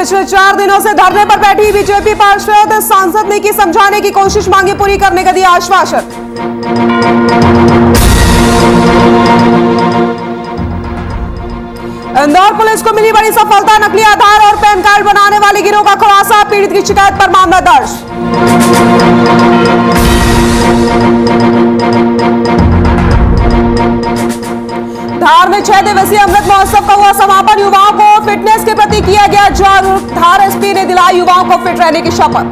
पिछले 4 दिनों से धरने पर बैठी बीजेपी पार्षद सांसद ने की समझाने की कोशिश, मांगे पूरी करने का दिया आश्वासन। इंदौर पुलिस को मिली बड़ी सफलता, नकली आधार और पैन कार्ड बनाने वाले गिरोह का खुलासा, पीड़ित की शिकायत पर मामला दर्ज। धार में 6 दिवसीय अमृत महोत्सव का हुआ समापन, युवाओं को फिटनेस के प्रति किया गया जागरूक, धार एसपी ने दिलाई युवाओं को फिट रहने की शपथ।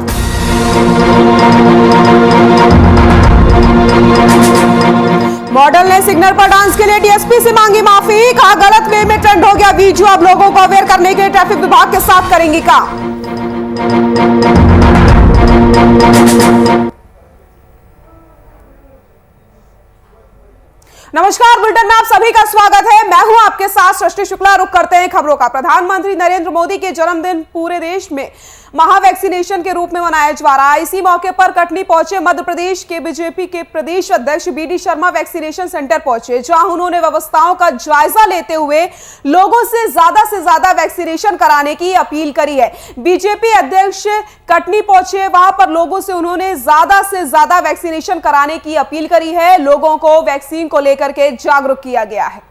मॉडल ने सिग्नल पर डांस के लिए डीएसपी से मांगी माफी, कहा गलत वे में ट्रेंड हो गया वीडियो, अब लोगों को अवेयर करने के लिए ट्रैफिक विभाग के साथ करेंगी काम। नमस्कार, बुलेटिन में आप सभी का स्वागत है। मैं हूं आपके साथ सृष्टि शुक्ला। रुक करते हैं खबरों का। प्रधानमंत्री नरेंद्र मोदी के जन्मदिन पूरे देश में महावैक्सीनेशन के रूप में मनाया जा रहा है। इसी मौके पर कटनी पहुंचे मध्य प्रदेश के बीजेपी के प्रदेश अध्यक्ष बीडी शर्मा वैक्सीनेशन सेंटर पहुंचे, जहां उन्होंने व्यवस्थाओं का जायजा लेते हुए लोगों से ज्यादा वैक्सीनेशन कराने की अपील करी है। बीजेपी अध्यक्ष कटनी पहुंचे, वहां पर लोगों से उन्होंने ज्यादा से ज्यादा वैक्सीनेशन कराने की अपील करी है। लोगों को वैक्सीन को लेकर के जागरूक किया गया है।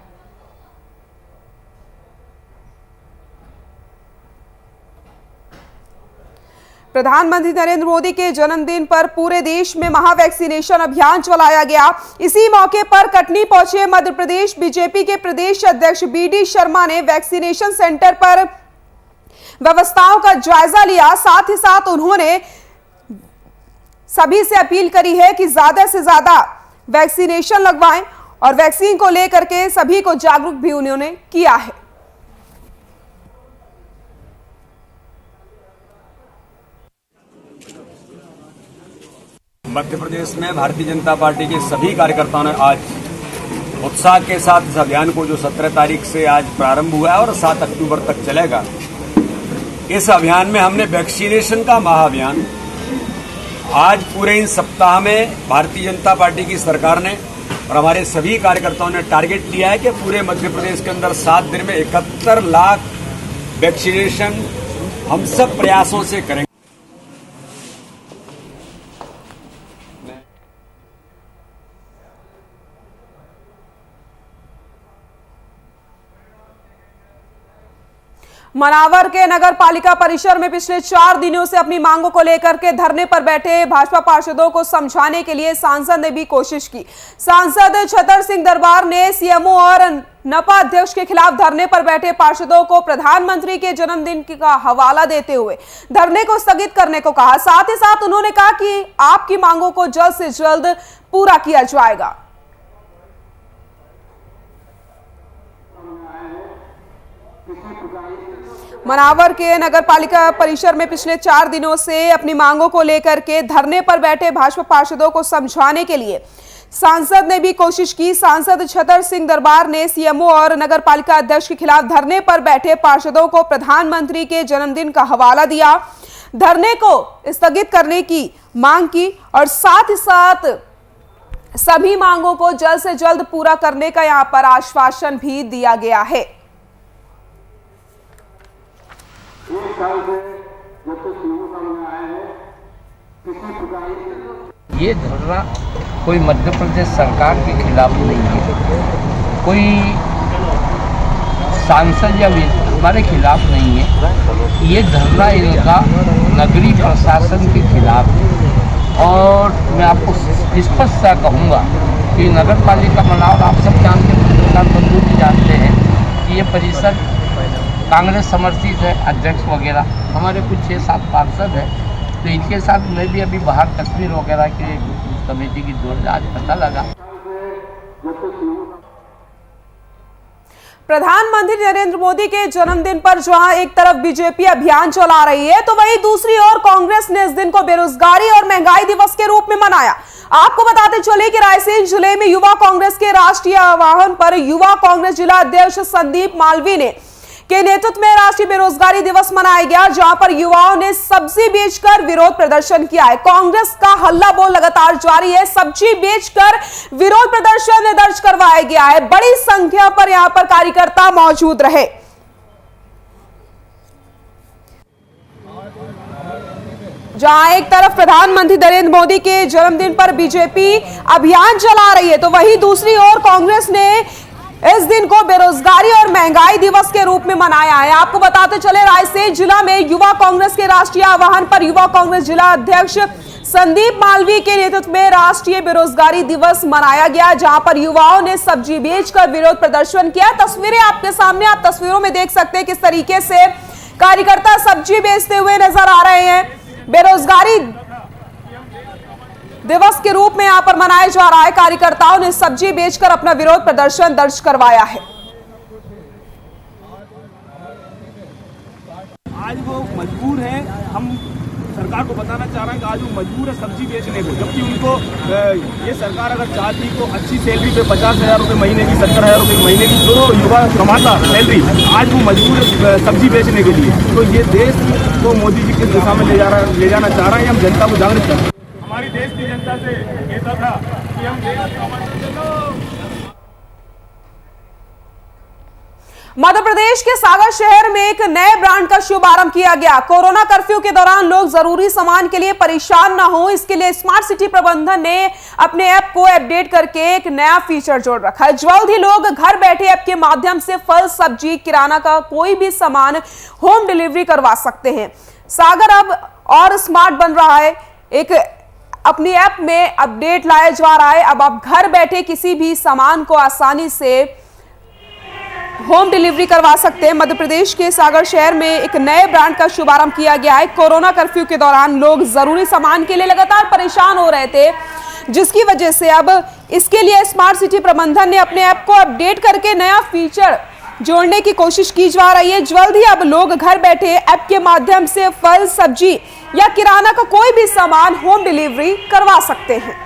प्रधानमंत्री नरेंद्र मोदी के जन्मदिन पर पूरे देश में महावैक्सीनेशन अभियान चलाया गया। इसी मौके पर कटनी पहुंचे मध्य प्रदेश बीजेपी के प्रदेश अध्यक्ष बीडी शर्मा ने वैक्सीनेशन सेंटर पर व्यवस्थाओं का जायजा लिया। साथ ही साथ उन्होंने सभी से अपील करी है कि ज्यादा से ज्यादा वैक्सीनेशन लगवाएं और वैक्सीन को लेकर के सभी को जागरूक भी उन्होंने किया है। मध्य प्रदेश में भारतीय जनता पार्टी के सभी कार्यकर्ताओं ने आज उत्साह के साथ इस अभियान को, जो 17 तारीख से आज प्रारंभ हुआ है और 7 अक्टूबर तक चलेगा, इस अभियान में हमने वैक्सीनेशन का महाअभियान आज पूरे इन सप्ताह में भारतीय जनता पार्टी की सरकार ने और हमारे सभी कार्यकर्ताओं ने टारगेट लिया है कि पूरे मध्य प्रदेश के अंदर 7 दिन में 71 लाख वैक्सीनेशन हम सब प्रयासों से करेंगे। मनावर के नगर पालिका परिसर में पिछले 4 दिनों से अपनी मांगों को लेकर के धरने पर बैठे भाजपा पार्षदों को समझाने के लिए सांसद ने भी कोशिश की। सांसद छतर सिंह दरबार ने सीएमओ और नपा अध्यक्ष के खिलाफ धरने पर बैठे पार्षदों को प्रधानमंत्री के जन्मदिन का हवाला देते हुए धरने को स्थगित करने को कहा। साथ ही साथ उन्होंने कहा कि आपकी मांगों को जल्द से जल्द पूरा किया जाएगा। मनावर के नगर पालिका परिसर में पिछले 4 दिनों से अपनी मांगों को लेकर के धरने पर बैठे भाजपा पार्षदों को समझाने के लिए सांसद ने भी कोशिश की। सांसद छतर सिंह दरबार ने सीएमओ और नगर पालिका अध्यक्ष के खिलाफ धरने पर बैठे पार्षदों को प्रधानमंत्री के जन्मदिन का हवाला दिया, धरने को स्थगित करने की मांग की और साथ ही साथ सभी मांगों को जल्द से जल्द पूरा करने का यहां पर आश्वासन भी दिया गया है। एक साल से जब तक सीएम सामने आए हैं, किसी प्रकार ये धरना कोई मध्य प्रदेश सरकार के खिलाफ नहीं है, कोई सांसद या हमारे खिलाफ नहीं है। ये धरना इनका नगरीय प्रशासन के खिलाफ है। और मैं आपको स्पष्ट कहूँगा कि नगर पालिका मनावर, आप सब जानते हैं, सरकार बंधु भी जानते हैं कि ये परिसर कांग्रेस समर्थित है, अध्यक्ष वगैरह हमारे कुछ 6-7 पार्षद हैं, तो इनके साथ मैं भी अभी बाहर तस्वीर वगैरह की कमेटी की जोड़ आज पता लगा। प्रधानमंत्री नरेंद्र मोदी के जन्मदिन पर जहां एक तरफ बीजेपी अभियान चला रही है, तो वहीं दूसरी ओर कांग्रेस ने इस दिन को बेरोजगारी और महंगाई दिवस के रूप में मनाया। आपको बताते चले कि रायसेन जिले में युवा कांग्रेस के राष्ट्रीय आह्वान पर युवा कांग्रेस जिला अध्यक्ष संदीप मालवीय के नेतृत्व में राष्ट्रीय बेरोजगारी दिवस मनाया गया, जहां पर युवाओं ने सब्जी बेचकर विरोध प्रदर्शन किया है। कांग्रेस का हल्ला बोल लगातार जारी है। सब्जी बेचकर विरोध प्रदर्शन दर्ज करवाया गया है। बड़ी संख्या पर यहां पर कार्यकर्ता मौजूद रहे। जहां एक तरफ प्रधानमंत्री नरेंद्र मोदी के जन्मदिन पर बीजेपी अभियान चला रही है, तो वहीं दूसरी ओर कांग्रेस ने इस दिन को बेरोजगारी और महंगाई दिवस के रूप में मनाया है। आपको बताते चले, रायसेन जिला में युवा कांग्रेस के राष्ट्रीय आह्वान पर युवा कांग्रेस जिला अध्यक्ष संदीप मालवीय के नेतृत्व में राष्ट्रीय बेरोजगारी दिवस मनाया गया, जहां पर युवाओं ने सब्जी बेचकर विरोध प्रदर्शन किया। तस्वीरें आपके सामने, आप तस्वीरों में देख सकते हैं किस तरीके से कार्यकर्ता सब्जी बेचते हुए नजर आ रहे हैं। बेरोजगारी दिवस के रूप में यहां पर मनाया जा रहा है। कार्यकर्ताओं ने सब्जी बेचकर अपना विरोध प्रदर्शन दर्ज करवाया है। आज वो मजबूर हैं, हम सरकार को बताना चाह रहे हैं कि आज वो मजबूर है सब्जी बेचने को, जबकि उनको ये सरकार अगर चाहती तो अच्छी सैलरी पे 50,000 रुपये महीने की, 70,000 रुपये महीने की जो युवा कमाता सैलरी, आज वो मजबूर है सब्जी बेचने के लिए। तो ये देश को मोदी जी किस दिशा में ले जाना चाह रहे हैं, हम जनता को जागरूक कर रहे हैं। हमारी देश की जनता से कहता था कि हम मध्य प्रदेश के सागर शहर में एक नए ब्रांड का शुभारंभ किया गया। कोरोना कर्फ्यू के दौरान लोग जरूरी सामान के लिए परेशान ना हो, इसके लिए स्मार्ट सिटी प्रबंधन ने अपने ऐप को अपडेट करके एक नया फीचर जोड़ रखा है। जल्द ही लोग घर बैठे ऐप के माध्यम से फल, सब्जी, किराना का कोई भी सामान होम डिलीवरी करवा सकते हैं। सागर अब और स्मार्ट बन रहा है। एक अपनी ऐप में अपडेट लाया जा रहा है। अब आप घर बैठे किसी भी सामान को आसानी से होम डिलीवरी करवा सकते हैं। मध्य प्रदेश के सागर शहर में एक नए ब्रांड का शुभारंभ किया गया है। कोरोना कर्फ्यू के दौरान लोग जरूरी सामान के लिए लगातार परेशान हो रहे थे, जिसकी वजह से अब इसके लिए स्मार्ट सिटी प्रबंधन ने अपने ऐप को अपडेट करके नया फीचर जोड़ने की कोशिश की जा रही है। जल्द ही अब लोग घर बैठे ऐप के माध्यम से फल, सब्जी या किराना का कोई भी सामान होम डिलीवरी करवा सकते हैं।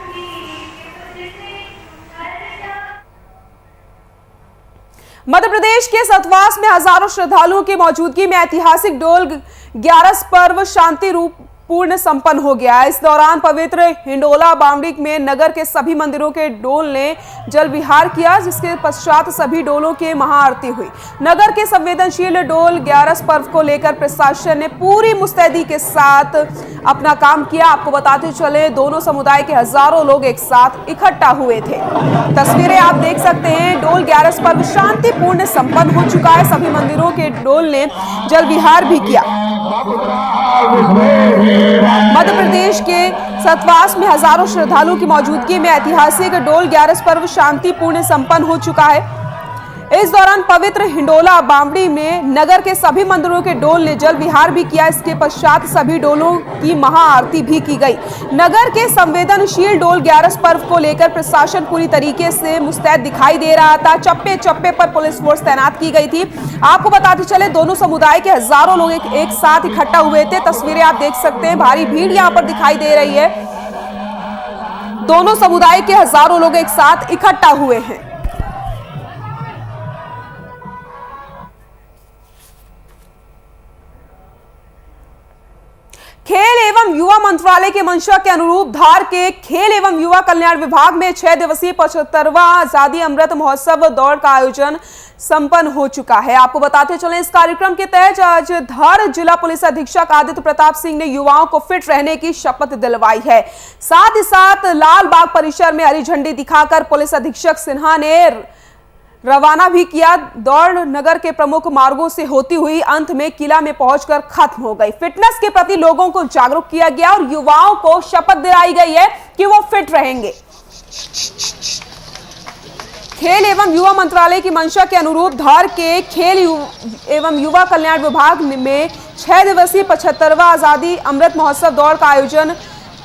मध्य प्रदेश के सतवास में हजारों श्रद्धालुओं की मौजूदगी में ऐतिहासिक डोल ग्यारस पर्व शांति रूप पूर्ण संपन्न हो गया। इस दौरान पवित्र हिंडोला बावड़ी में नगर के सभी मंदिरों के डोल ने जल विहार किया, जिसके पश्चात सभी डोलों के महाआरती हुई। नगर के संवेदनशील डोल ग्यारस पर्व को लेकर प्रशासन ने पूरी मुस्तैदी के साथ अपना काम किया। आपको बताते चले, दोनों समुदाय के हजारों लोग एक साथ इकट्ठा हुए थे। तस्वीरें आप देख सकते हैं। डोल ग्यारस पर्व शांतिपूर्ण संपन्न हो चुका है। सभी मंदिरों के डोल ने जल विहार भी किया। मध्य प्रदेश के सतवास में हजारों श्रद्धालुओं की मौजूदगी में ऐतिहासिक डोल ग्यारस पर्व शांतिपूर्ण संपन्न हो चुका है। इस दौरान पवित्र हिंडोला बावड़ी में नगर के सभी मंदिरों के डोल ने जल विहार भी किया। इसके पश्चात सभी डोलों की महाआरती भी की गई। नगर के संवेदनशील डोल ग्यारस पर्व को लेकर प्रशासन पूरी तरीके से मुस्तैद दिखाई दे रहा था। चप्पे चप्पे पर पुलिस फोर्स तैनात की गई थी। आपको बताते चले, दोनों समुदाय के हजारों लोग एक साथ इकट्ठा हुए थे। तस्वीरें आप देख सकते हैं, भारी भीड़ यहाँ पर दिखाई दे रही है। दोनों समुदाय के हजारों लोग एक साथ इकट्ठा हुए हैं। खेल एवं युवा मंत्रालय की मंशा के अनुरूप धार के खेल एवं युवा कल्याण विभाग में 6 दिवसीय 75वां आजादी अमृत महोत्सव दौड़ का आयोजन संपन्न हो चुका है। आपको बताते चलें, इस कार्यक्रम के तहत आज धार जिला पुलिस अधीक्षक आदित्य प्रताप सिंह ने युवाओं को फिट रहने की शपथ दिलवाई है। साथ ही साथ लाल बाग परिसर में हरी झंडी दिखाकर पुलिस अधीक्षक सिन्हा ने रवाना भी किया। दौड़ नगर के प्रमुख मार्गों से होती हुई अंत में किला में पहुंचकर खत्म हो गई। फिटनेस के प्रति लोगों को जागरूक किया गया और युवाओं को शपथ दिलाई गई है कि वो फिट रहेंगे। खेल एवं युवा मंत्रालय की मंशा के अनुरूप धार के खेल एवं युवा कल्याण विभाग में 6 दिवसीय 75वां आजादी अमृत महोत्सव दौड़ का आयोजन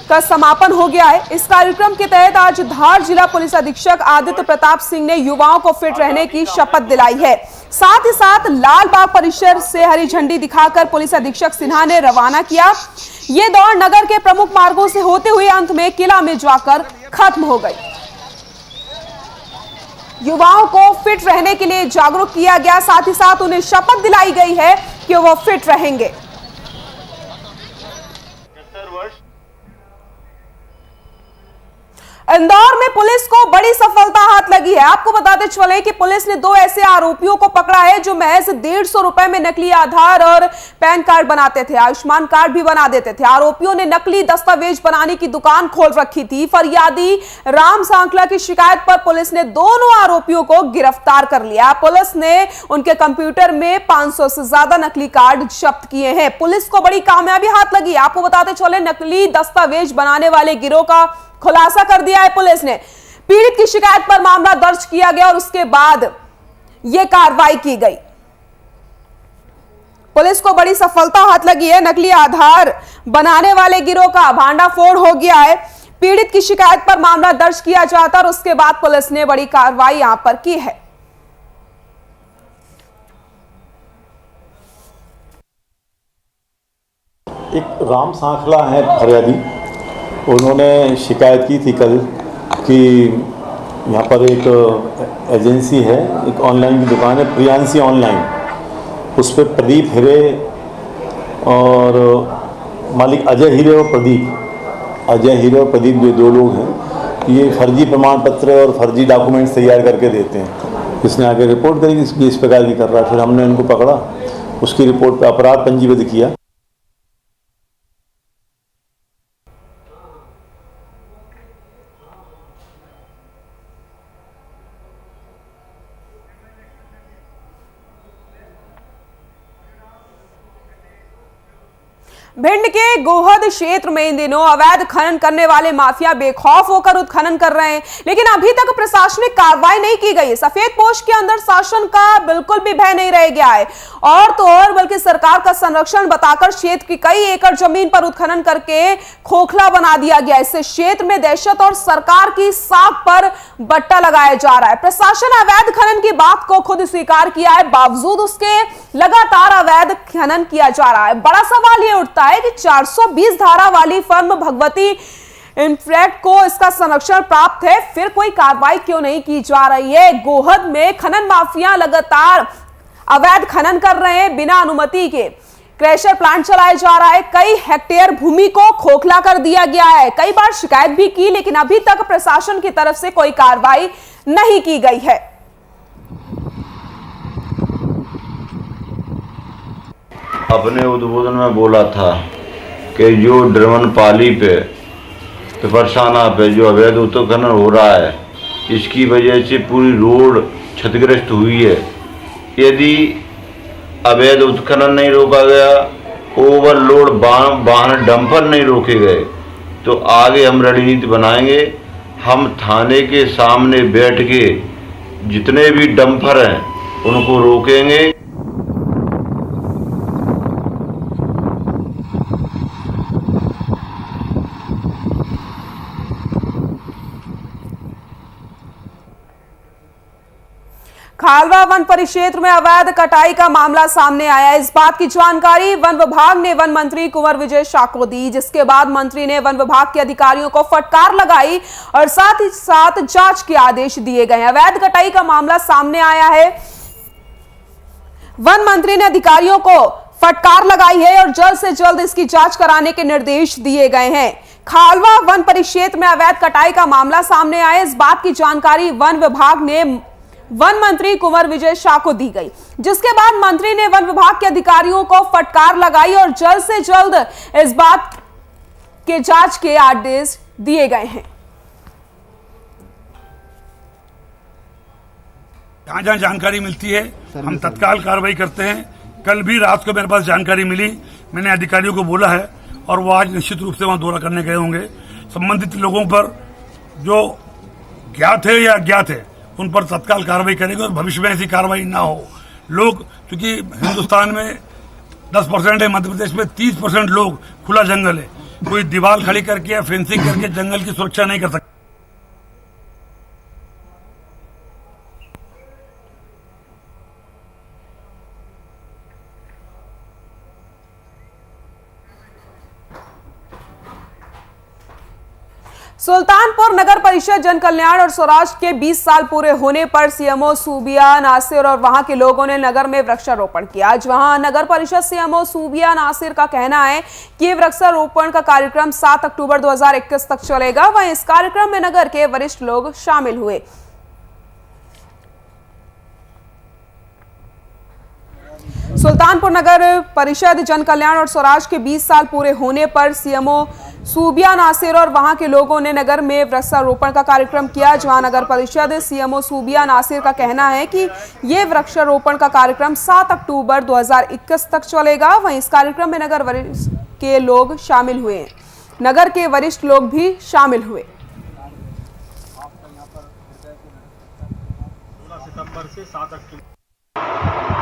का समापन हो गया है। इस कार्यक्रम के तहत आज धार जिला पुलिस अधीक्षक आदित्य प्रताप सिंह ने युवाओं को फिट रहने की शपथ दिलाई है। साथ ही साथ लाल बाग परिसर से हरी झंडी दिखाकर पुलिस अधीक्षक सिन्हा ने रवाना किया। ये दौड़ नगर के प्रमुख मार्गों से होते हुए अंत में किला में जाकर खत्म हो गई। युवाओं को फिट रहने के लिए जागरूक किया गया, साथ ही साथ उन्हें शपथ दिलाई गई है कि वो फिट रहेंगे। इंदौर में पुलिस को बड़ी सफलता हाथ लगी है। आपको बताते चले कि पुलिस ने 2 ऐसे आरोपियों को पकड़ा है जो महज 150 रुपए में नकली आधार और पैन कार्ड बनाते थे, आयुष्मान कार्ड भी बना देते थे। आरोपियों ने नकली दस्तावेज बनाने की दुकान खोल रखी थी। फरियादी राम सांखला की शिकायत पर पुलिस ने दोनों आरोपियों को गिरफ्तार कर लिया। पुलिस ने उनके कंप्यूटर में 500 से ज्यादा नकली कार्ड जब्त किए हैं। पुलिस को बड़ी कामयाबी हाथ लगी। आपको बताते चले नकली दस्तावेज बनाने वाले गिरोह का खुलासा कर दिया है पुलिस ने। पीड़ित की शिकायत पर मामला दर्ज किया गया और उसके बाद यह कार्रवाई की गई। पुलिस को बड़ी सफलता हाथ लगी है। नकली आधार बनाने वाले गिरोह का भांडाफोड़ हो गया है। पीड़ित की शिकायत पर मामला दर्ज किया जाता और उसके बाद पुलिस ने बड़ी कार्रवाई यहां पर की है। एक राम सांखला है फरियादी, उन्होंने शिकायत की थी कल कि यहाँ पर एक एजेंसी है, एक ऑनलाइन की दुकान है प्रियांशी ऑनलाइन, उस पर प्रदीप हिरे और मालिक अजय हिरे और प्रदीप जो 2 लोग हैं, ये फर्जी प्रमाण पत्र और फर्जी डॉक्यूमेंट्स तैयार करके देते हैं। इसने आगे रिपोर्ट करी कि इस प्रकार की कर रहा है। फिर हमने इनको पकड़ा, उसकी रिपोर्ट पर अपराध पंजीबद्ध किया। भिंड के गोहद क्षेत्र में इन दिनों अवैध खनन करने वाले माफिया बेखौफ होकर उत्खनन कर रहे हैं, लेकिन अभी तक प्रशासनिक कार्रवाई नहीं की गई। सफेद पोश के अंदर शासन का बिल्कुल भी भय नहीं रह गया है और तो और बल्कि सरकार का संरक्षण बताकर क्षेत्र की कई एकड़ जमीन पर उत्खनन करके खोखला बना दिया गया। इससे क्षेत्र में दहशत और सरकार की साख पर बट्टा लगाया जा रहा है। प्रशासन अवैध खनन की बात को खुद स्वीकार किया है, बावजूद उसके लगातार अवैध खनन किया जा रहा है। बड़ा सवाल यह उठता है कि 420 धारा वाली फर्म भगवती इंफ्रेट को इसका संरक्षण प्राप्त है, फिर कोई कार्रवाई क्यों नहीं की जा रही है। गोहद में खनन माफिया लगातार अवैध खनन कर रहे हैं बिना अनुमति के। क्रैशर प्लांट चलाया जा रहा है, कई हेक्टेयर भूमि को खोखला कर दिया गया है। कई बार शिकायत भी की, लेकिन अभी तक प्रशासन की तरफ से कोई कार्रवाई नहीं की गई है। अपने उद्बोधन में बोला था कि जो ड्रमनपाली पे फरसाना पे जो अवैध उत्खनन हो रहा है, इसकी वजह से पूरी रोड क्षतिग्रस्त हुई है। यदि अवैध उत्खनन नहीं रोका गया, ओवरलोड वाहन डंपर नहीं रोके गए, तो आगे हम रणनीति बनाएंगे। हम थाने के सामने बैठ के जितने भी डंपर हैं उनको रोकेंगे। खालवा वन परिक्षेत्र में अवैध कटाई का मामला सामने आया। इस बात की जानकारी वन विभाग ने वन मंत्री कुंवर विजय शाह को दी, जिसके बाद मंत्री ने वन विभाग के अधिकारियों को फटकार लगाई और साथ ही साथ जांच के आदेश दिए गए। अवैध कटाई का मामला सामने आया है, वन मंत्री ने अधिकारियों को फटकार लगाई है और जल्द से जल्द इसकी जांच कराने के निर्देश दिए गए हैं। खालवा वन परिक्षेत्र में अवैध कटाई का मामला सामने आया, इस बात की जानकारी वन विभाग ने वन मंत्री कुंवर विजय शाह को दी गई, जिसके बाद मंत्री ने वन विभाग के अधिकारियों को फटकार लगाई और जल्द से जल्द इस बात के जांच के आदेश दिए गए हैं। जहां जानकारी मिलती है हम तत्काल कार्रवाई करते हैं। कल भी रात को मेरे पास जानकारी मिली, मैंने अधिकारियों को बोला है और वो आज निश्चित रूप से वहां दौरा करने गए होंगे। संबंधित लोगों पर जो ज्ञात है या अज्ञात है उन पर तत्काल कार्रवाई करेंगे और भविष्य में ऐसी कार्रवाई ना हो। लोग, क्योंकि हिंदुस्तान में 10% है, मध्य प्रदेश में 30% लोग खुला जंगल है, कोई दीवार खड़ी करके या फेंसिंग करके जंगल की सुरक्षा नहीं कर सकता। सुल्तानपुर नगर परिषद जन कल्याण और स्वराज के 20 साल पूरे होने पर सीएमओ सूबिया नासिर और वहां के लोगों ने नगर में वृक्षारोपण किया। आज वहां नगर परिषद सीएमओ सूबिया नासिर का कहना है कि ये वृक्षारोपण का कार्यक्रम 7 अक्टूबर 2021 तक चलेगा। वहीं इस कार्यक्रम में नगर के वरिष्ठ लोग शामिल हुए। सुल्तानपुर नगर परिषद जन कल्याण और स्वराज के 20 साल पूरे होने पर सीएमओ सूबिया नासिर और वहां के लोगों ने नगर में वृक्षारोपण का कार्यक्रम किया। जहां नगर परिषद सीएमओ सूबिया नासिर का कहना है कि ये वृक्षारोपण का कार्यक्रम 7 अक्टूबर 2021 तक चलेगा। वहीं इस कार्यक्रम में नगर वरिष्ठ के लोग शामिल हुए। नगर के वरिष्ठ लोग भी शामिल हुए।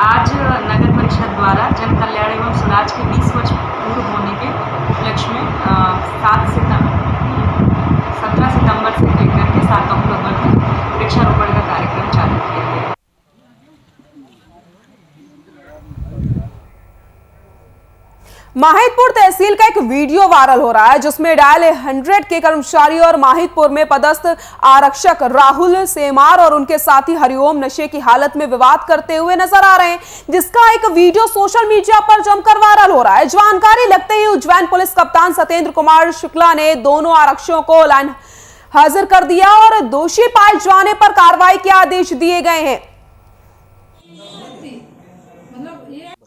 आज नगर परिषद द्वारा जन कल्याण एवं स्वराज के 20 वर्ष पूर्ण होने के उपलक्ष्य में 17 सितंबर से लेकर के 7 अक्टूबर तक वृक्षारोपण का कार्यक्रम चालू किया गया। माहितपुर तहसील का एक वीडियो वायरल हो रहा है जिसमें डायल 100 के कर्मचारी और माहितपुर में पदस्थ आरक्षक राहुल सेमार और उनके साथी हरिओम नशे की हालत में विवाद करते हुए नजर आ रहे हैं, जिसका एक वीडियो सोशल मीडिया पर जमकर वायरल हो रहा है। जानकारी लगते ही उज्जैन पुलिस कप्तान सत्येंद्र कुमार शुक्ला ने दोनों आरक्षकों को लाइन हाजिर कर दिया और दोषी पाए जाने पर कार्रवाई के आदेश दिए गए हैं।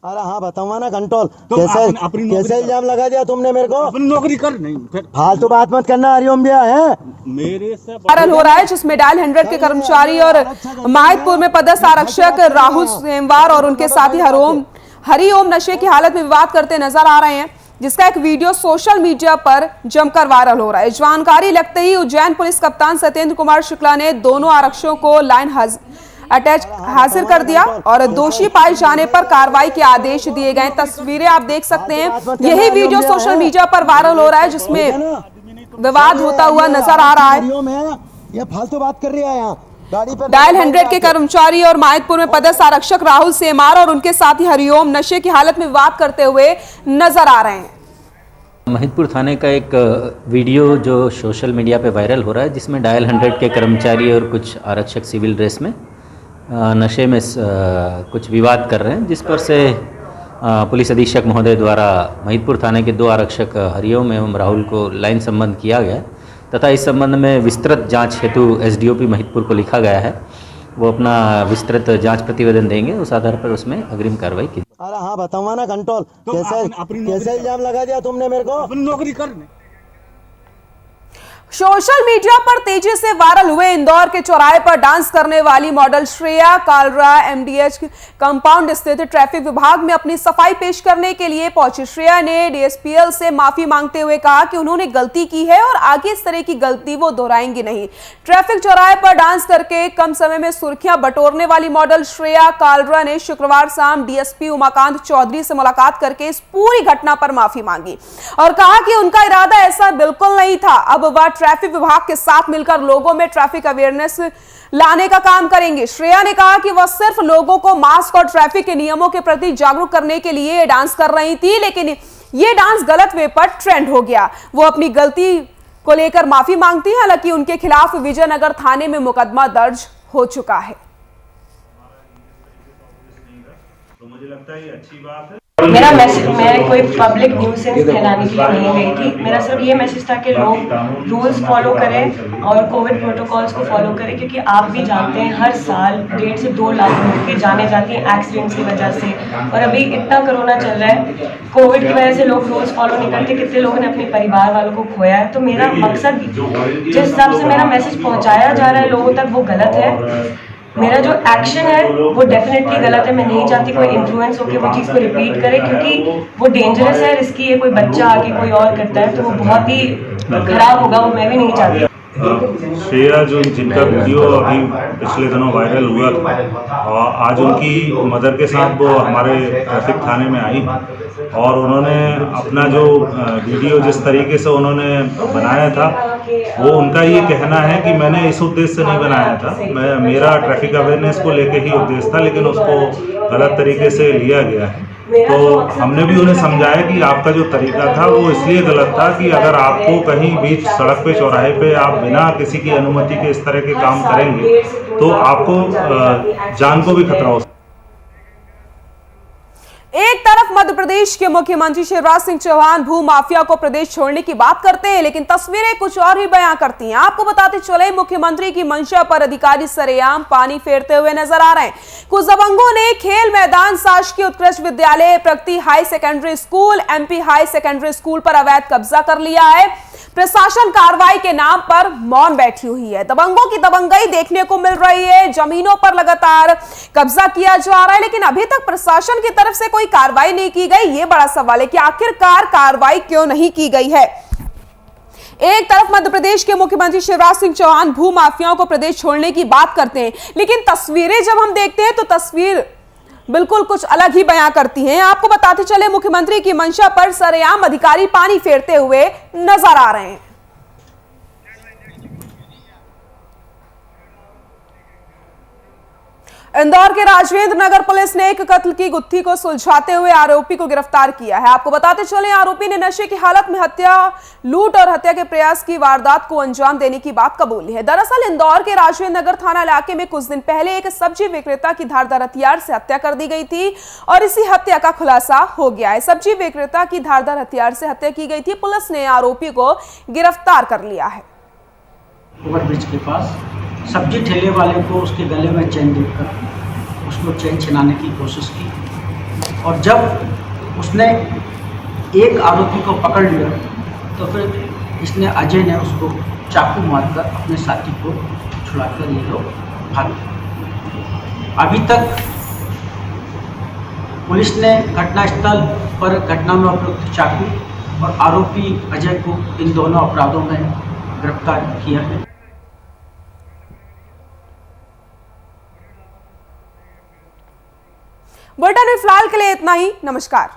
अरे हाँ बताऊंगा ना कंट्रोल तो कैसे इल्जाम लगा दिया तुमने मेरे को? अपनी नौकरी कर नहीं फिर फालतू बात मत करना। हरिओम भैया है मेरे से वायरल हो रहा है जिसमें डायल 100 के कर्मचारी और माहितपुर में पदस्थ आरक्षक राहुल सेमवार और उनके साथी हरिओम नशे की हालत में विवाद करते नजर आ रहे हैं, जिसका एक वीडियो सोशल मीडिया पर जमकर वायरल हो रहा है। जानकारी लगते ही उज्जैन पुलिस कप्तान सत्येंद्र कुमार शुक्ला ने दोनों आरक्षकों को लाइन हाजिर कर दिया और दोषी पाए जाने पर कार्रवाई के आदेश दिए गए। तस्वीरें आप देख सकते हैं। यही वीडियो सोशल मीडिया पर वायरल हो रहा है जिसमें विवाद होता हुआ नजर आ रहा है। ये फालतू बात कर रही है यहाँ गाड़ी पर। डायल 100 के कर्मचारी और माहितपुर में पदस्थ आरक्षक राहुल सेमार और उनके साथी हरिओम नशे की हालत में विवाद करते हुए नजर आ रहे हैं। महितपुर थाने का एक वीडियो जो सोशल मीडिया पे वायरल हो रहा है जिसमें डायल 100 के कर्मचारी और कुछ आरक्षक सिविल ड्रेस में नशे में कुछ विवाद कर रहे हैं, जिस पर से पुलिस अधीक्षक महोदय द्वारा महितपुर थाने के 2 आरक्षक हरिओम एवं राहुल को लाइन संबंध किया गया तथा इस संबंध में विस्तृत जांच हेतु एसडीओपी महितपुर को लिखा गया है। वो अपना विस्तृत जांच प्रतिवेदन देंगे, उस आधार पर उसमें अग्रिम कार्रवाई की। अरे हाँ बताऊंगा ना कंट्रोल कैसे इल्जाम लगा दिया तुमने मेरे को? अपनी नौकरी कर। सोशल मीडिया पर तेजी से वायरल हुए इंदौर के चौराहे पर डांस करने वाली मॉडल श्रेया कालरा एमडीएच कंपाउंड स्थित ट्रैफिक विभाग में अपनी सफाई पेश करने के लिए पहुंची। श्रेया ने डीएसपीएल से माफी मांगते हुए कहा कि उन्होंने गलती की है और आगे इस तरह की गलती वो दोहराएंगी नहीं। ट्रैफिक चौराहे पर डांस करके कम समय में सुर्खियां बटोरने वाली मॉडल श्रेया कालरा ने शुक्रवार शाम डीएसपी उमाकांत चौधरी से मुलाकात करके इस पूरी घटना पर माफी मांगी और कहा कि उनका इरादा ऐसा बिल्कुल नहीं था। अब वह ट्रैफिक विभाग के साथ मिलकर लोगों में ट्रैफिक अवेयरनेस लाने का काम करेंगे। श्रेया ने कहा कि वह सिर्फ लोगों को मास्क और ट्रैफिक के नियमों के प्रति जागरूक करने के लिए ये डांस कर रही थी, लेकिन ये डांस गलत वे पर ट्रेंड हो गया। वो अपनी गलती को लेकर माफी मांगती है। हालांकि उनके खिलाफ विजयनगर थाने में मुकदमा दर्ज हो चुका है। तो मुझे लगता है ये अच्छी बात है। मेरा मैसेज, मैं कोई पब्लिक न्यूसेंस फैलाने के लिए नहीं गई थी। मेरा सिर्फ ये मैसेज था कि लोग रूल्स फॉलो करें और कोविड प्रोटोकॉल्स को फॉलो करें, क्योंकि आप भी जानते हैं हर साल 1.5 से 2 लाख लोग की जाने जाती हैं एक्सीडेंट्स की वजह से। और अभी इतना कोरोना चल रहा है, कोविड की वजह से लोग रूल्स फॉलो नहीं करते, कितने लोगों ने अपने परिवार वालों को खोया है। तो मेरा मकसद, जिस हिसाब से मेरा मैसेज पहुँचाया जा रहा है लोगों तक, वो गलत है। मेरा जो एक्शन है वो डेफिनेटली गलत है। मैं नहीं चाहती कोई इन्फ्लुएंस होकर वो चीज़ को रिपीट करे, क्योंकि वो डेंजरस है, रिस्की है। कोई बच्चा आके कोई और करता है तो वो बहुत ही खराब होगा, वो मैं भी नहीं चाहती। श्रेया जिनका वीडियो अभी पिछले दिनों वायरल हुआ था, और आज उनकी मदर के साथ वो हमारे ट्रैफिक थाने में आई और उन्होंने अपना जो वीडियो जिस तरीके से उन्होंने बनाया था, वो उनका ये कहना है कि मैंने इस उद्देश्य से नहीं बनाया था, मेरा ट्रैफिक अवेयरनेस को लेके ही उद्देश्य था, लेकिन उसको गलत तरीके से लिया गया है। तो हमने भी उन्हें समझाया कि आपका जो तरीका था वो इसलिए गलत था कि अगर आपको कहीं बीच सड़क पे चौराहे पे आप बिना किसी की अनुमति के इस तरह के काम करेंगे तो आपको जान को भी खतरा हो सकता है। एक तरफ मध्य प्रदेश के मुख्यमंत्री शिवराज सिंह चौहान भू माफिया को प्रदेश छोड़ने की बात करते हैं, लेकिन तस्वीरें कुछ और ही बयां करती हैं। आपको बताते चले, मुख्यमंत्री की मंशा पर अधिकारी सरेआम पानी फेरते हुए नजर आ रहे हैं। कुछ दबंगों ने खेल मैदान, शासकीय उत्कृष्ट विद्यालय, Pragati high secondary school, MP high secondary school पर अवैध कब्जा कर लिया है। प्रशासन कार्रवाई के नाम पर मौन बैठी हुई है। दबंगों की दबंगई देखने को मिल रही है। जमीनों पर लगातार कब्जा किया जा रहा है, लेकिन अभी तक प्रशासन की तरफ से कोई कार्रवाई नहीं की गई। ये बड़ा सवाल है कि आखिरकार कार्रवाई क्यों नहीं की गई है। एक तरफ मध्य प्रदेश के मुख्यमंत्री शिवराज सिंह चौहान भू माफियाओं को प्रदेश छोड़ने की बात करते हैं, लेकिन तस्वीरें जब हम देखते हैं तो तस्वीर बिल्कुल कुछ अलग ही बयां करती हैं। आपको बताते चले, मुख्यमंत्री की मंशा पर सरेआम अधिकारी पानी फेरते हुए नजर आ रहे हैं। इंदौर के राजवेंद्र नगर पुलिस ने एक कत्ल की गुत्थी को सुलझाते हुए आरोपी को गिरफ्तार किया है। आपको बताते चले, आरोपी ने नशे की हालत में लूट और हत्या के प्रयास की वारदात को अंजाम देने की बात कबूली है। दरअसल इंदौर के राजवेंद्र नगर थाना इलाके में कुछ दिन पहले एक सब्जी विक्रेता की धारदार हथियार से हत्या कर दी गई थी और इसी हत्या का खुलासा हो गया है। सब्जी विक्रेता की धारदार हथियार से हत्या की गई थी। पुलिस ने आरोपी को गिरफ्तार कर लिया है। ओवरब्रिज के पास सब्जी ठेले वाले को उसके गले में चेन देखकर उसको चेन छिनाने की कोशिश की और जब उसने एक आरोपी को पकड़ लिया तो फिर इसने अजय ने उसको चाकू मारकर अपने साथी को छुड़ाकर ये लोग भागे। अभी तक पुलिस ने घटनास्थल पर घटना में उपयुक्त चाकू और आरोपी अजय को इन दोनों अपराधों में गिरफ्तार किया है। बुलेटिन में फिलहाल के लिए इतना ही। नमस्कार।